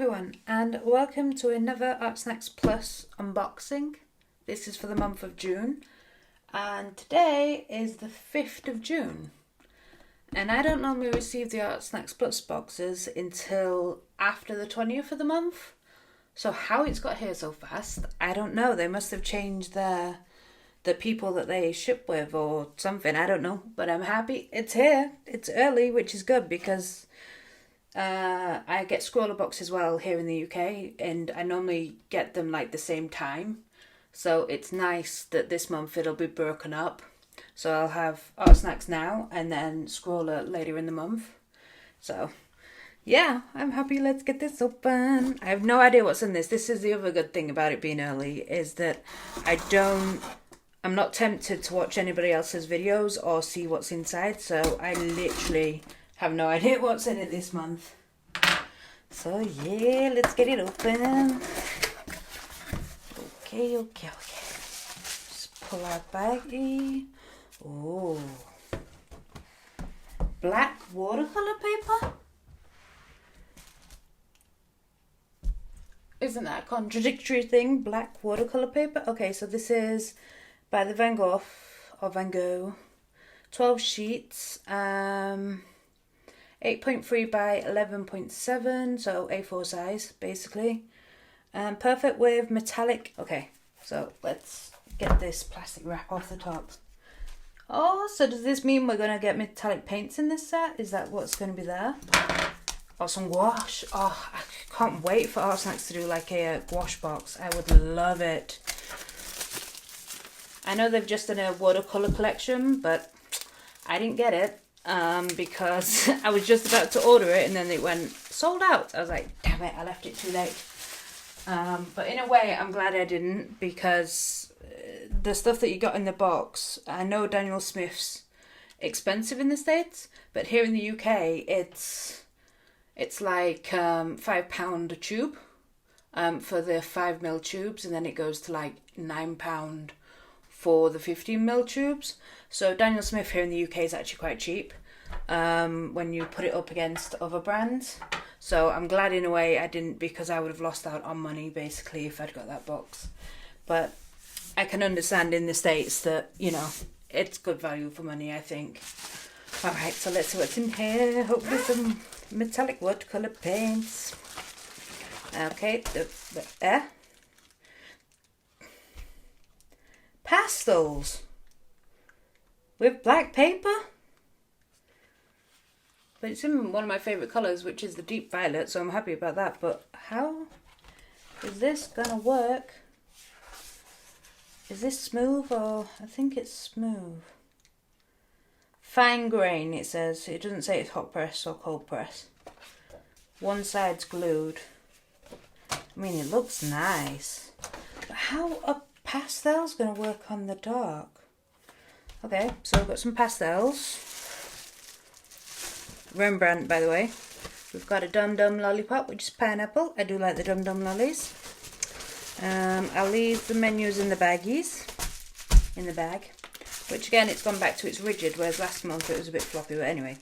everyone, and welcome to another ARTSNACKS Plus unboxing. This is for the month of June, and today is the 5th of June. And I don't normally receive the ARTSNACKS Plus boxes until after the 20th of the month. So how it's got here so fast, I don't know. They must have changed the people that they ship with or something, I don't know. But I'm happy it's here. It's early, which is good because I get scroller box as well here in the UK, and I normally get them like the same time. So it's nice that this month it'll be broken up. So I'll have ARTSNACKS now and then scroller later in the month. So yeah, I'm happy. Let's get this open. I have no idea what's in this. This is the other good thing about it being early, is that I'm not tempted to watch anybody else's videos or see what's inside. So I literally have no idea what's in it this month. So yeah, let's get it open. Okay. Just pull our baggie. Oh, black watercolor paper? Isn't that a contradictory thing? Black watercolor paper? Okay, so this is by the Van Gogh, 12 sheets, 8.3 by 11.7, so A4 size, basically. Perfect with metallic. Okay, so let's get this plastic wrap off the top. Oh, so does this mean we're going to get metallic paints in this set? Is that what's going to be there? Oh, some gouache. Oh, I can't wait for ARTSNACKS to do like a gouache box. I would love it. I know they've just done a watercolor collection, but I didn't get it because I was just about to order it and then it went sold out. I was like, damn it, I left it too late. But in a way, I'm glad I didn't, because the stuff that you got in the box, I know Daniel Smith's expensive in the States, but here in the UK, it's like £5 a tube for the 5mm tubes, and then it goes to like £9 for the 15mm tubes. So Daniel Smith here in the UK is actually quite cheap when you put it up against other brands. So I'm glad in a way I didn't, because I would have lost out on money basically if I'd got that box. But I can understand in the States that, you know, it's good value for money, I think. Alright, so let's see what's in here. Hopefully some metallic watercolor paints. Okay, pastels with black paper. But it's in one of my favourite colours, which is the deep violet, so I'm happy about that. But how is this gonna work? Is this smooth, or I think it's smooth. Fine grain, it says. It doesn't say it's hot press or cold press. One side's glued. I mean, it looks nice. But how are pastels gonna work on the dark? Okay, so we've got some pastels. Rembrandt, by the way. We've got a Dum Dum lollipop, which is pineapple. I do like the Dum Dum lollies. I'll leave the menus in the baggies, in the bag. Which again, it's gone back to its rigid, whereas last month it was a bit floppy. But anyway,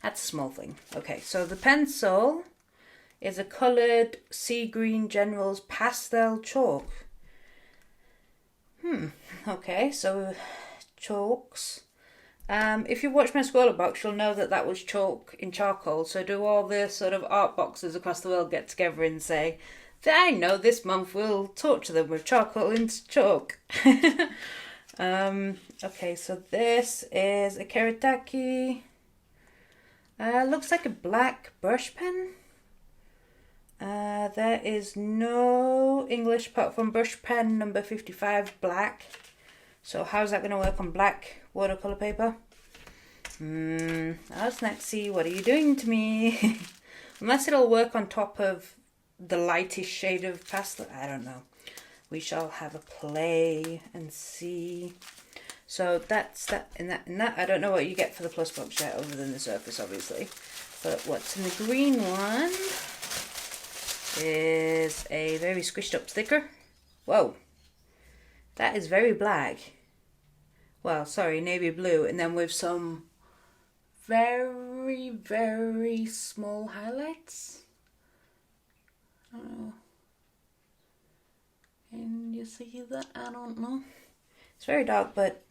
that's a small thing. Okay, so the pencil is a coloured sea green General's pastel chalk. Okay, so chalks. If you watch my scroller box, you'll know that was chalk in charcoal. So do all the sort of art boxes across the world get together and say, I know this month we'll torture them with charcoal into chalk. Okay, so this is a Kerataki. Looks like a black brush pen. There is no English apart from brush pen number 55 black. So how's that going to work on black watercolor paper? ARTSNACKS, what are you doing to me? Unless it'll work on top of the lightest shade of pastel. I don't know. We shall have a play and see. So that's that. In that, I don't know what you get for the plus box yet, other than the surface, obviously. But what's in the green one is a very squished up sticker. Whoa, that is very black. Well, sorry, navy blue, and then with some very, very small highlights. I don't know. Can you see that? I don't know. It's very dark, but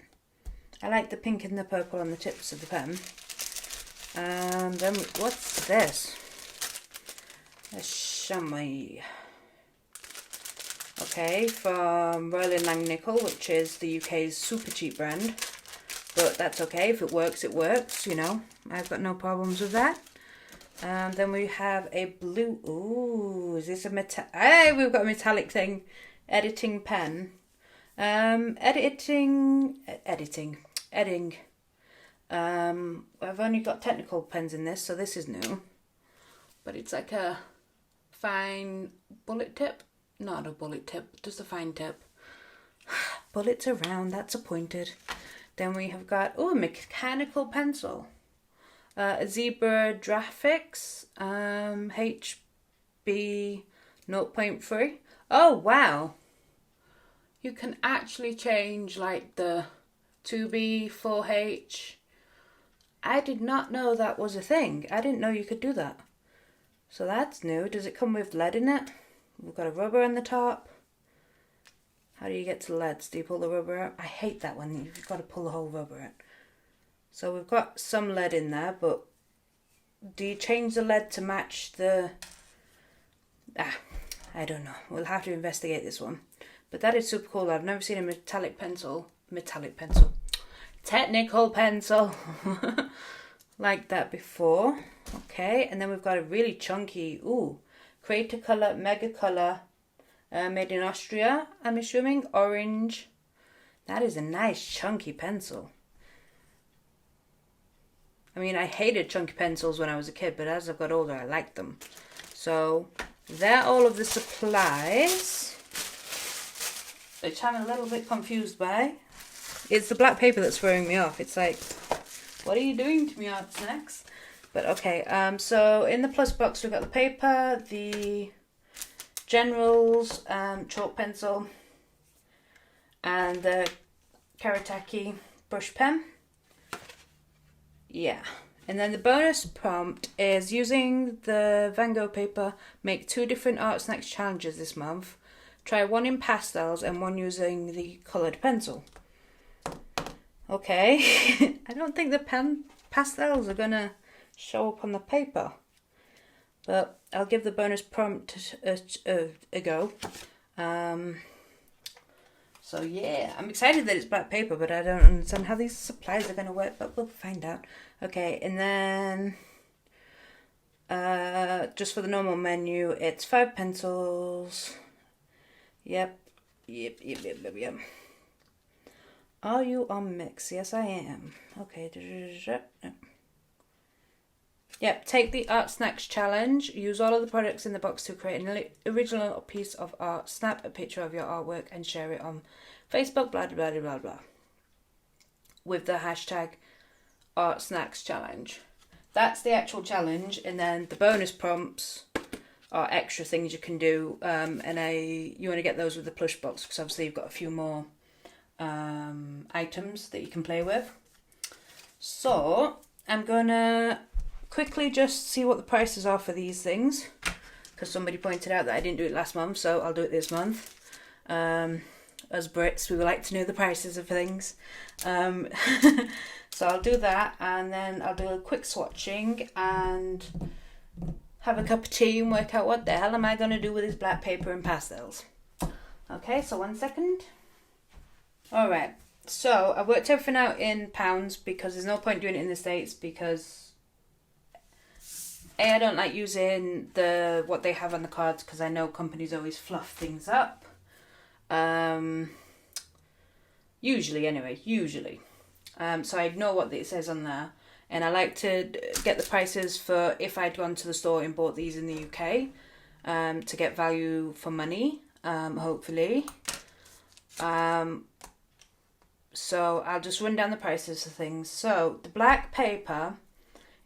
I like the pink and the purple on the tips of the pen. And then what's this? A chamois. Okay, from Royal & Langnickel, which is the UK's super cheap brand. But that's okay, if it works, you know. I've got no problems with that. Then we have a blue, ooh, is this a hey, we've got a metallic thing. Editing pen. Editing. I've only got technical pens in this, so this is new. But it's like a fine bullet tip. Not a bullet tip, just a fine tip. Bullets are round, that's a pointed. Then we have got, oh, a mechanical pencil. A Zebra Graphics HB 0.3. Oh, wow. You can actually change like the 2B, 4H. I did not know that was a thing. I didn't know you could do that. So that's new. Does it come with lead in it? We've got a rubber on the top. How do you get to leads? Do you pull the rubber out? I hate that one. You've got to pull the whole rubber out. So we've got some lead in there, but do you change the lead to match the... I don't know. We'll have to investigate this one. But that is super cool. I've never seen a technical pencil like that before. Okay, and then we've got a really chunky, Creator Color, Mega Color, made in Austria, I'm assuming, orange. That is a nice chunky pencil. I mean, I hated chunky pencils when I was a kid, but as I've got older, I liked them. So, they're all of the supplies, which I'm a little bit confused by. It's the black paper that's throwing me off. It's like, what are you doing to me, ARTSNACKS? But okay, so in the plus box we've got the paper, the General's chalk pencil, and the Karateki brush pen. Yeah, and then the bonus prompt is using the Van Gogh paper, make 2 different ARTSNACKS challenges this month. Try one in pastels and one using the coloured pencil. Okay, I don't think the pastels are gonna show up on the paper, but I'll give the bonus prompt a go. So yeah, I'm excited that it's black paper, but I don't understand how these supplies are going to work, but we'll find out. Okay, and then just for the normal menu, it's 5 pencils. Yep. Are you on mix? Yes, I am. Okay. Yep, take the ARTSNACKS challenge. Use all of the products in the box to create an original piece of art. Snap a picture of your artwork and share it on Facebook, blah, blah, blah, blah, blah. With the hashtag ARTSNACKS challenge. That's the actual challenge. And then the bonus prompts are extra things you can do. And you want to get those with the plush box, because obviously you've got a few more items that you can play with. So I'm going to quickly just see what the prices are for these things, because somebody pointed out that I didn't do it last month, so I'll do it this month. As Brits, we would like to know the prices of things. So I'll do that, and then I'll do a quick swatching and have a cup of tea and work out what the hell am I going to do with this black paper and pastels. Okay, so 1 second. Alright, so I've worked everything out in pounds, because there's no point doing it in the States, because I don't like using what they have on the cards, because I know companies always fluff things up. Usually. So I know what it says on there, and I like to get the prices for if I'd gone to the store and bought these in the UK, to get value for money, hopefully. So I'll just run down the prices of things. So the black paper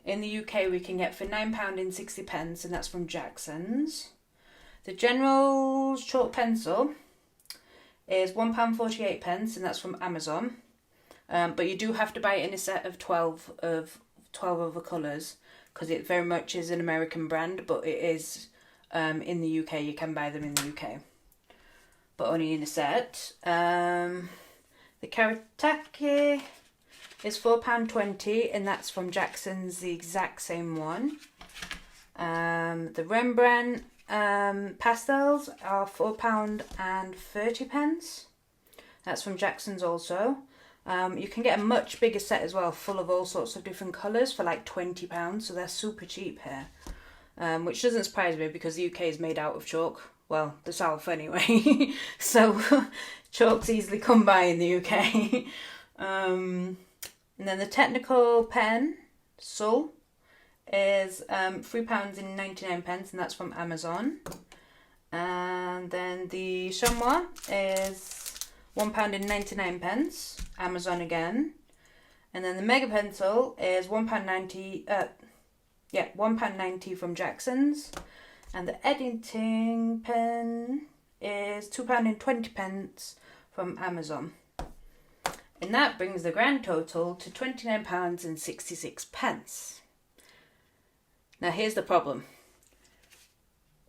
in the UK we can get for £9.60, and that's from Jackson's. The General's chalk pencil is £1.48, and that's from Amazon. But you do have to buy it in a set of 12 other colours, because it very much is an American brand, but it is in the UK. You can buy them in the UK, but only in a set. The Karatake is £4.20, and that's from Jackson's, the exact same one. The Rembrandt pastels are £4.30. That's from Jackson's also. You can get a much bigger set as well, full of all sorts of different colours for like £20, so they're super cheap here. Which doesn't surprise me because the UK is made out of chalk. Well, the South anyway. So chalk's easily come by in the UK. And then the technical pen, Sul, is £3.99, and that's from Amazon. And then the chamois is £1.99, Amazon again. And then the mega pencil is £1.90, £1.90 from Jackson's. And the editing pen is £2.20 from Amazon. And that brings the grand total to £29.66. Now here's the problem.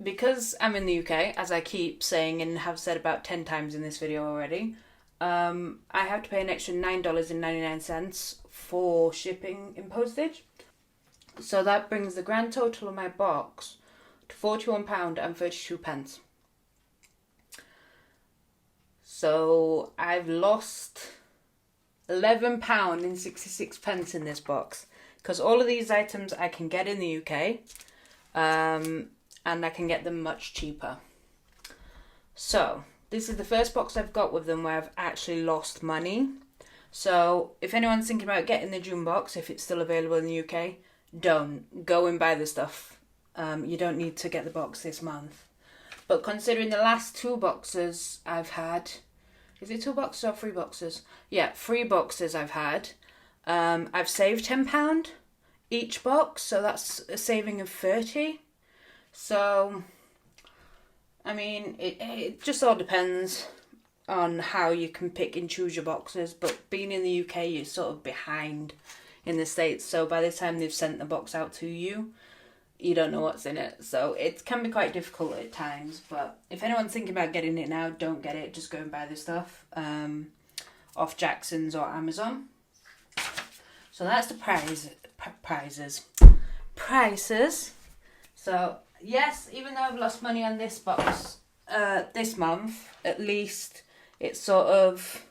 Because I'm in the UK, as I keep saying and have said about 10 times in this video already, I have to pay an extra $9.99 for shipping and postage. So that brings the grand total of my box to £41.32. So I've lost £11.66 in this box, because all of these items I can get in the UK, and I can get them much cheaper. So this is the first box I've got with them where I've actually lost money. So if anyone's thinking about getting the June box, if it's still available in the UK, don't go and buy the stuff. You don't need to get the box this month. But considering the last 2 boxes I've had, is it 2 boxes or 3 boxes? Yeah, 3 boxes I've had. I've saved £10 each box, so that's a saving of £30. So, I mean, it just all depends on how you can pick and choose your boxes. But being in the UK, you're sort of behind in the States. So by the time they've sent the box out to you, you don't know what's in it. So it can be quite difficult at times. But if anyone's thinking about getting it now, don't get it. Just go and buy the stuff off Jackson's or Amazon. So that's the prices. So yes, even though I've lost money on this box this month, at least it's sort of,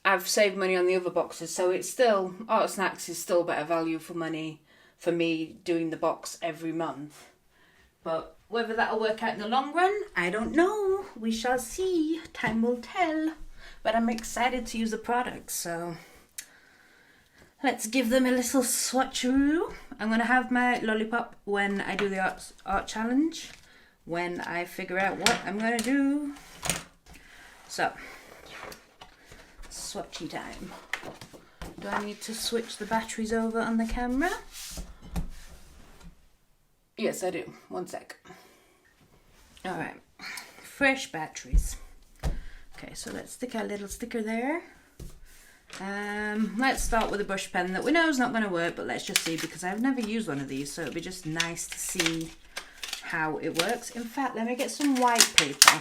I've saved money on the other boxes. So it's still, ARTSNACKS is still better value for money for me doing the box every month. But whether that'll work out in the long run, I don't know. We shall see. Time will tell. But I'm excited to use the products, so let's give them a little swatcheroo. I'm going to have my lollipop when I do the art challenge, when I figure out what I'm going to do. So, swatchy time. Do I need to switch the batteries over on the camera? Yes, I do. One sec. Alright, fresh batteries. Okay, so let's stick our little sticker there. Let's start with a brush pen that we know is not going to work, but let's just see, because I've never used one of these, so it'd be just nice to see how it works. In fact, let me get some white paper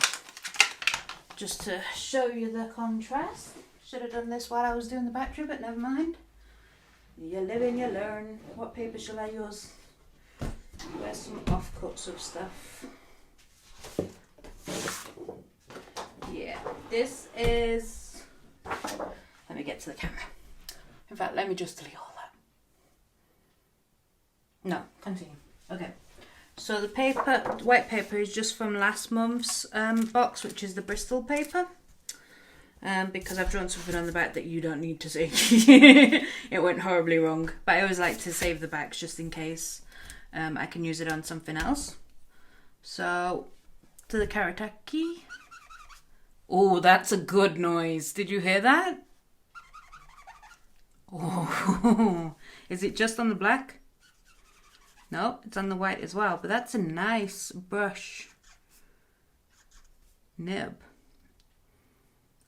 just to show you the contrast. Should have done this while I was doing the battery, but never mind. You live and you learn. What paper shall I use? Where's some offcuts of stuff? Yeah, this is... Let me get to the camera. In fact, let me just delete all that. No, continue. Okay. So the paper, white paper, is just from last month's box, which is the Bristol paper. Because I've drawn something on the back that you don't need to see. It went horribly wrong. But I always like to save the backs just in case I can use it on something else. So, to the Karatake. Oh, that's a good noise. Did you hear that? Oh, is it just on the black? No, it's on the white as well. But that's a nice brush nib.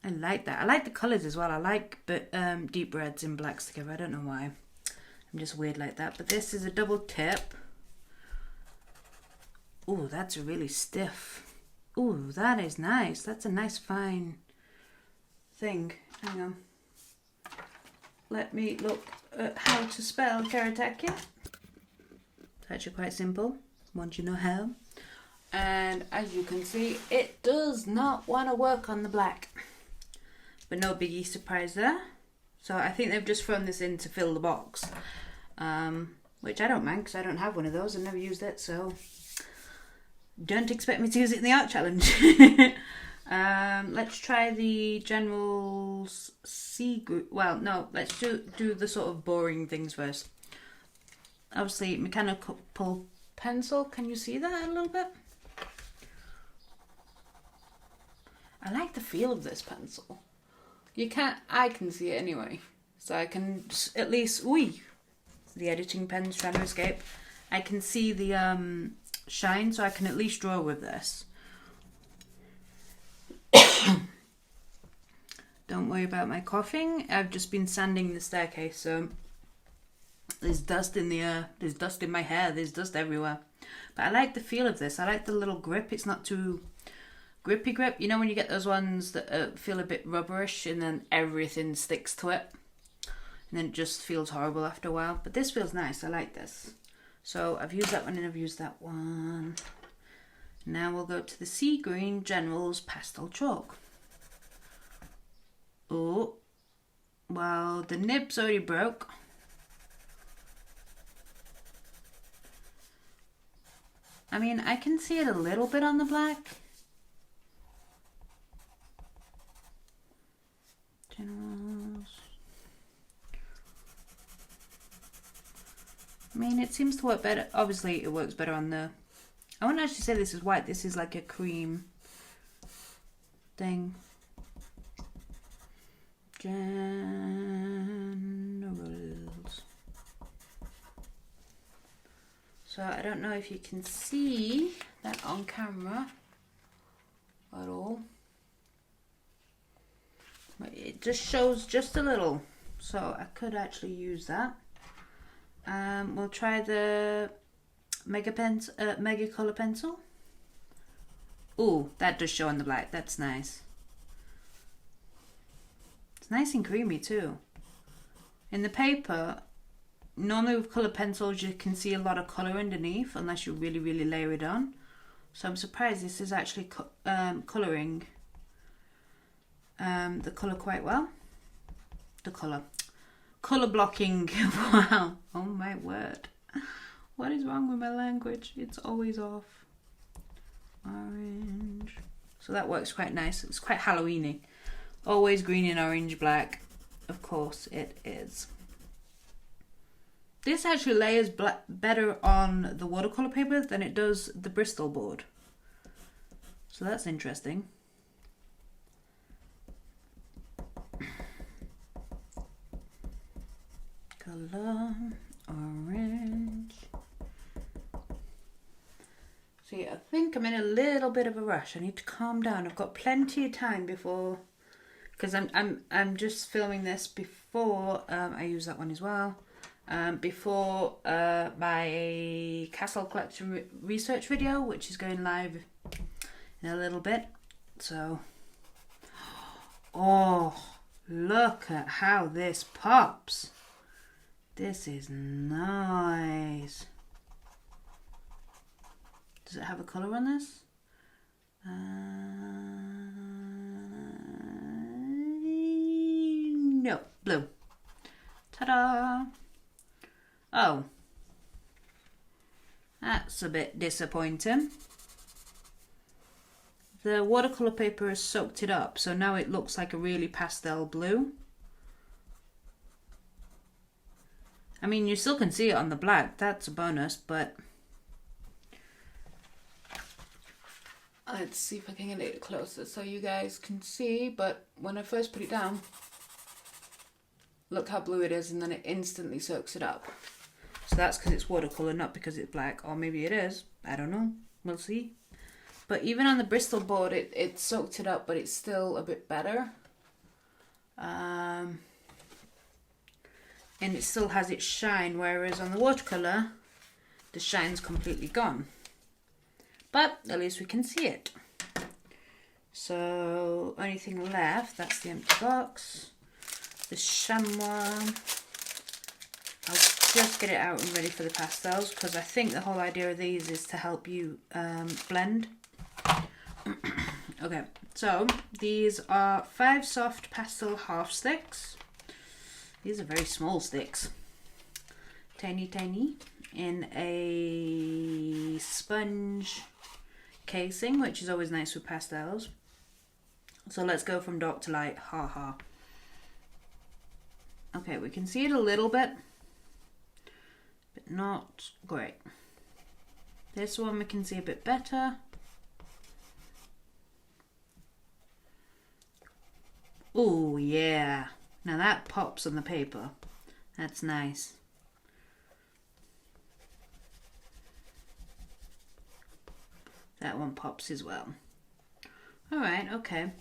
I like that. I like the colours as well. I like deep reds and blacks together. I don't know why. I'm just weird like that. But this is a double tip. Ooh, that's really stiff. Ooh, that is nice. That's a nice fine thing. Hang on. Let me look at how to spell Karateka. It's actually quite simple, once you know how. And as you can see, it does not want to work on the black. But no biggie surprise there. So I think they've just thrown this in to fill the box. Which I don't mind because I don't have one of those. I've never used it, so don't expect me to use it in the art challenge. Let's try the General's C group. Well, no, let's do the sort of boring things first. Obviously, mechanical pencil. Can you see that a little bit? I like the feel of this pencil. You can't. I can see it anyway, so I can at least. The editing pen's trying to escape. I can see the shine, so I can at least draw with this. Don't worry about my coughing. I've just been sanding the staircase, so there's dust in the air, there's dust in my hair, there's dust everywhere. But I like the feel of this. I like the little grip. It's not too grippy grip. You know when you get those ones that feel a bit rubberish and then everything sticks to it? And then it just feels horrible after a while. But this feels nice. I like this. So I've used that one and I've used that one. Now we'll go to the Sea Green General's Pastel Chalk. Oh, well, the nib's already broke. I mean, I can see it a little bit on the black. Generals. I mean, it seems to work better. Obviously, it works better on the... I wouldn't actually say this is white. This is like a cream thing. Generals. So I don't know if you can see that on camera at all. But it just shows just a little. So I could actually use that. We'll try the Mega Color Pencil. Ooh, that does show on the black. That's nice. It's nice and creamy too. In the paper, normally with colour pencils you can see a lot of colour underneath unless you really, really layer it on. So I'm surprised this is actually colouring the colour quite well. The colour. Colour blocking. Wow. Oh my word. What is wrong with my language? It's always off. Orange. So that works quite nice. It's quite Halloweeny. Always green and orange, black. Of course it is. This actually layers better on the watercolour paper than it does the Bristol board. So that's interesting. Colour, orange. See, I think I'm in a little bit of a rush. I need to calm down. I've got plenty of time before, because I'm just filming this before I use that one as well. Before my Castle Collection research video, which is going live in a little bit. So, oh, look at how this pops. This is nice. Does it have a colour on this? No, blue. Ta-da! Oh, that's a bit disappointing. The watercolour paper has soaked it up, so now it looks like a really pastel blue. I mean, you still can see it on the black, that's a bonus, but... Let's see if I can get it closer so you guys can see, but when I first put it down, look how blue it is, and then it instantly soaks it up. So that's because it's watercolour, not because it's black, or maybe it is, I don't know, we'll see. But even on the Bristol board, it soaked it up, but it's still a bit better. And it still has its shine, whereas on the watercolour, the shine's completely gone. but at least we can see it. So only thing left, that's the empty box. The chamois, I'll just get it out and ready for the pastels, because I think the whole idea of these is to help you blend. Okay, so these are 5 soft pastel half sticks. These are very small sticks. Tiny, tiny. In a sponge casing, which is always nice with pastels. So let's go from dark to light. Ha ha. Okay, we can see it a little bit, but not great. This one we can see a bit better. Oh yeah, now that pops on the paper. That's nice. That one pops as well. Alright, okay.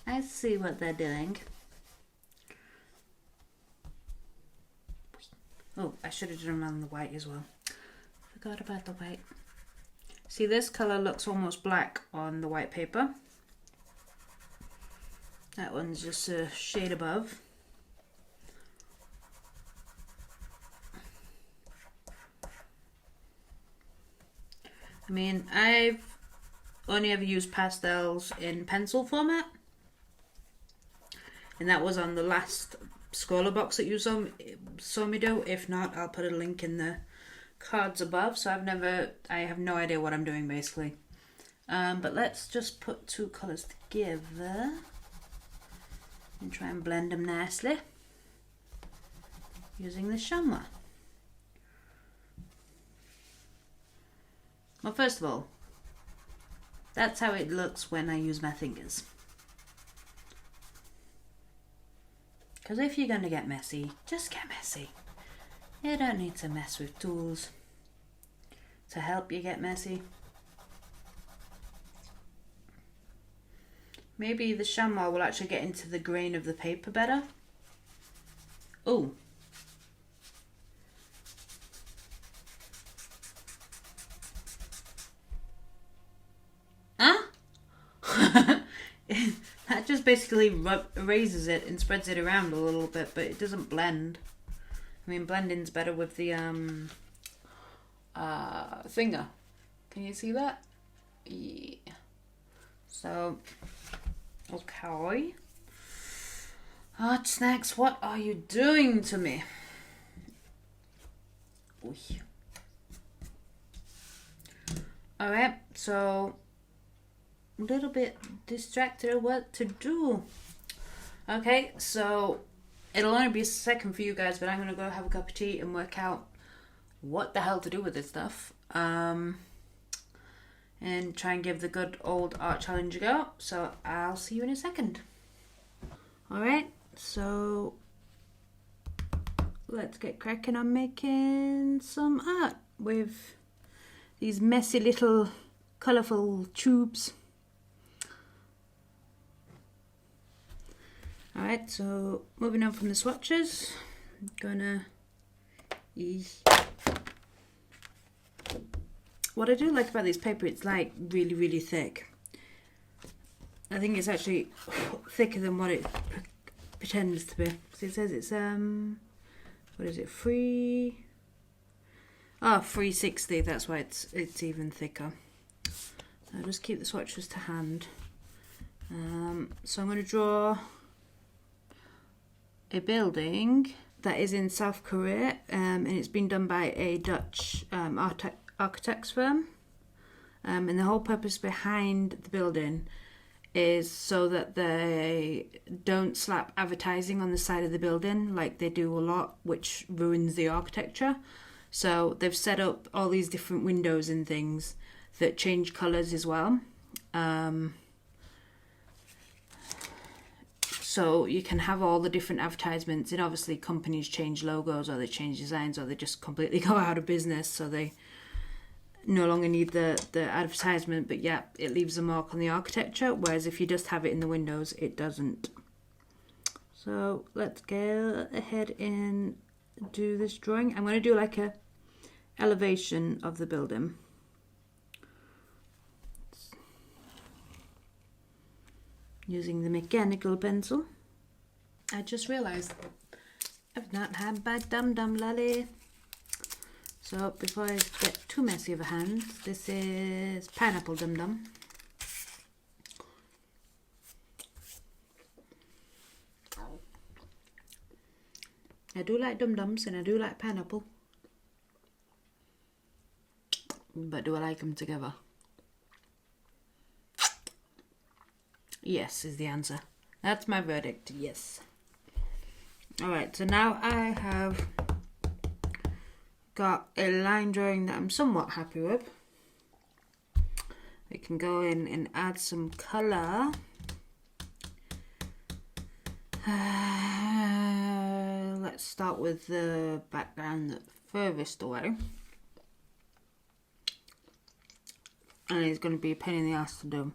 I see what they're doing. Oh, I should have done on the white as well. Forgot about the white. See, this colour looks almost black on the white paper. That one's just a shade above. I mean, I've only ever used pastels in pencil format, and that was on the last Scholar box that you saw me do. If not, I'll put a link in the cards above. So I have no idea what I'm doing basically. But let's just put 2 colours together and try and blend them nicely using the chamois. Well, first of all, that's how it looks when I use my fingers. Because if you're going to get messy, just get messy. You don't need to mess with tools to help you get messy. Maybe the chamois will actually get into the grain of the paper better. Oh. Huh? That just basically erases it and spreads it around a little bit, but it doesn't blend. I mean, blending's better with the finger. Can you see that? Yeah. So, okay. ARTSNACKS, what are you doing to me? Alright, so a little bit distracted of what to do. Okay, so it'll only be a second for you guys, but I'm gonna go have a cup of tea and work out what the hell to do with this stuff. And try and give the good old art challenge a go. So I'll see you in a second. Alright, so let's get cracking on making some art with these messy little colourful tubes. Alright, so moving on from the swatches, I'm gonna what I do like about this paper, it's like really, really thick. I think it's actually thicker than what it pretends to be. So it says it's what is it, 360, that's why it's even thicker. So I'll just keep the swatches to hand. So I'm going to draw a building that is in South Korea, and it's been done by a Dutch architects firm, and the whole purpose behind the building is so that they don't slap advertising on the side of the building like they do a lot, which ruins the architecture. So they've set up all these different windows and things that change colours as well. So you can have all the different advertisements, and obviously companies change logos, or they change designs, or they just completely go out of business, so they no longer need the advertisement, but yeah, it leaves a mark on the architecture, whereas if you just have it in the windows, it doesn't. So let's go ahead and do this drawing. I'm going to do like a elevation of the building. using the mechanical pencil. I just realised I've not had my Dum Dum lolly. So before I get too messy of a hand, this is pineapple Dum Dum. I do like Dum Dums and I do like pineapple. But do I like them together? Yes is the answer. That's my verdict, yes. Alright, so now I have got a line drawing that I'm somewhat happy with. We can go in and add some colour. Let's start with the background furthest away. And it's going to be a pain in the ass to do.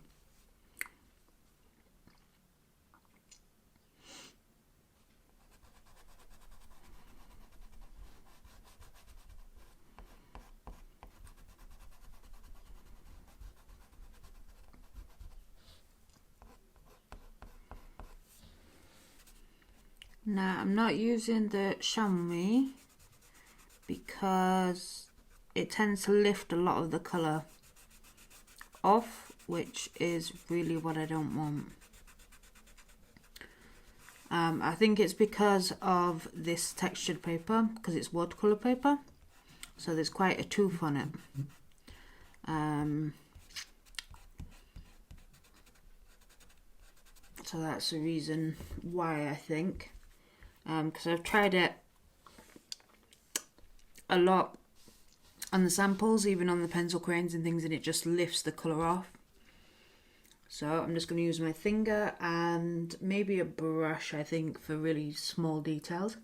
Now I'm not using the chamois because it tends to lift a lot of the colour off, which is really what I don't want. I think it's because of this textured paper, because it's watercolour paper, so there's quite a tooth on it. So that's the reason why, I think. Because I've tried it a lot on the samples, even on the pencil crayons and things, and it just lifts the colour off. So I'm just going to use my finger and maybe a brush, I think, for really small details.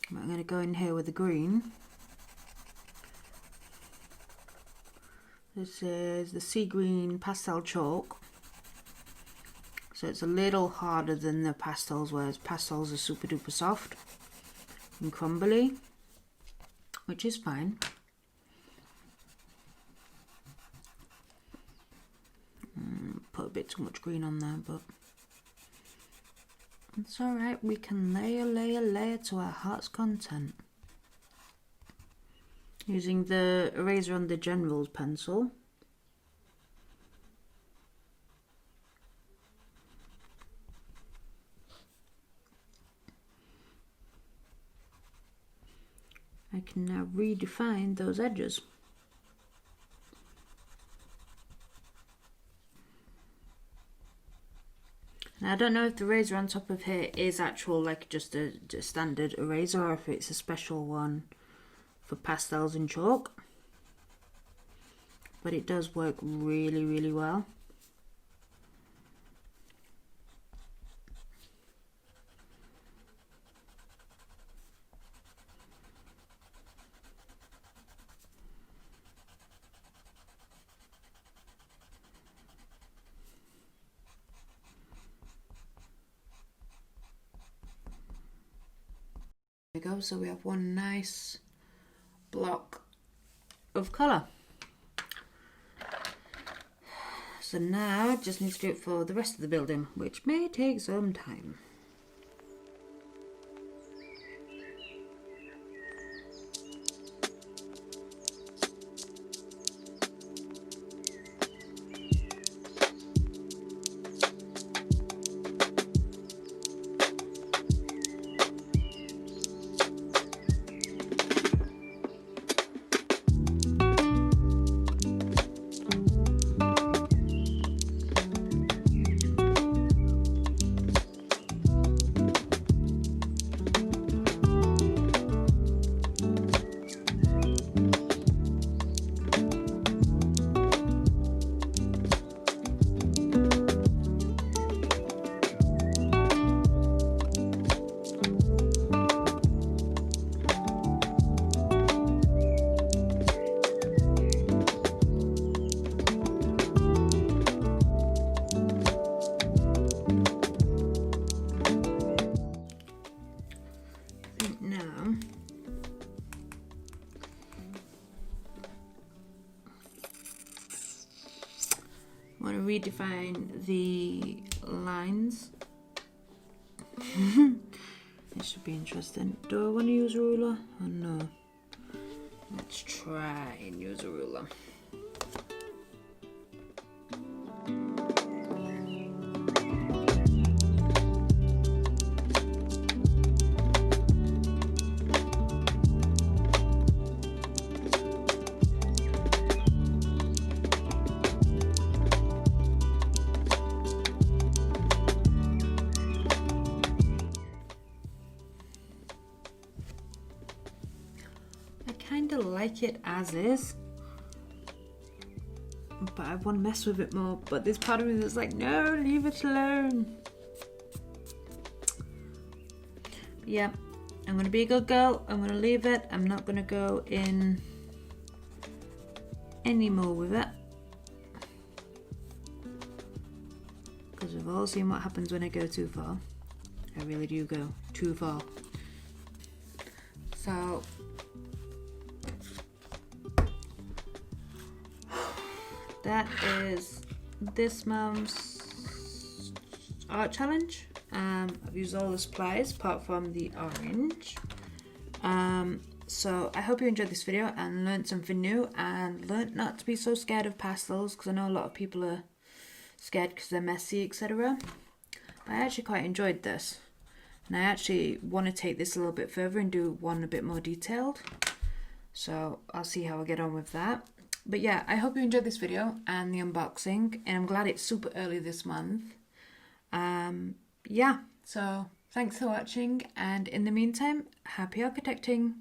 I'm going to go in here with the green. This is the sea green pastel chalk. So it's a little harder than the pastels, whereas pastels are super duper soft and crumbly, which is fine. Put a bit too much green on there, but it's alright. We can layer to our heart's content. Using the eraser on the General's pencil. I can now redefine those edges. Now I don't know if the eraser on top of here is actual, like just a standard eraser, or if it's a special one for pastels and chalk. But it does work really, really well. There we go, so we have one nice block of colour. So now just need to do it for the rest of the building, which may take some time. redefine the lines. This should be interesting. Do I want to use a ruler? Oh no. Let's try and use a ruler. I like it as is, but I want to mess with it more, but this part of me is like, no, leave it alone. Yeah, I'm gonna be a good girl. I'm gonna leave it. I'm not gonna go in any more with it, because we've all seen what happens when I go too far. I really do go too far. So that is this month's art challenge. I've used all the supplies apart from the orange. So I hope you enjoyed this video and learned something new and learned not to be so scared of pastels, because I know a lot of people are scared because they're messy, etc. But I actually quite enjoyed this, and I actually want to take this a little bit further and do one a bit more detailed. So I'll see how I get on with that. But yeah, I hope you enjoyed this video and the unboxing, and I'm glad it's super early this month. Yeah, so thanks for watching, and in the meantime, happy architecting!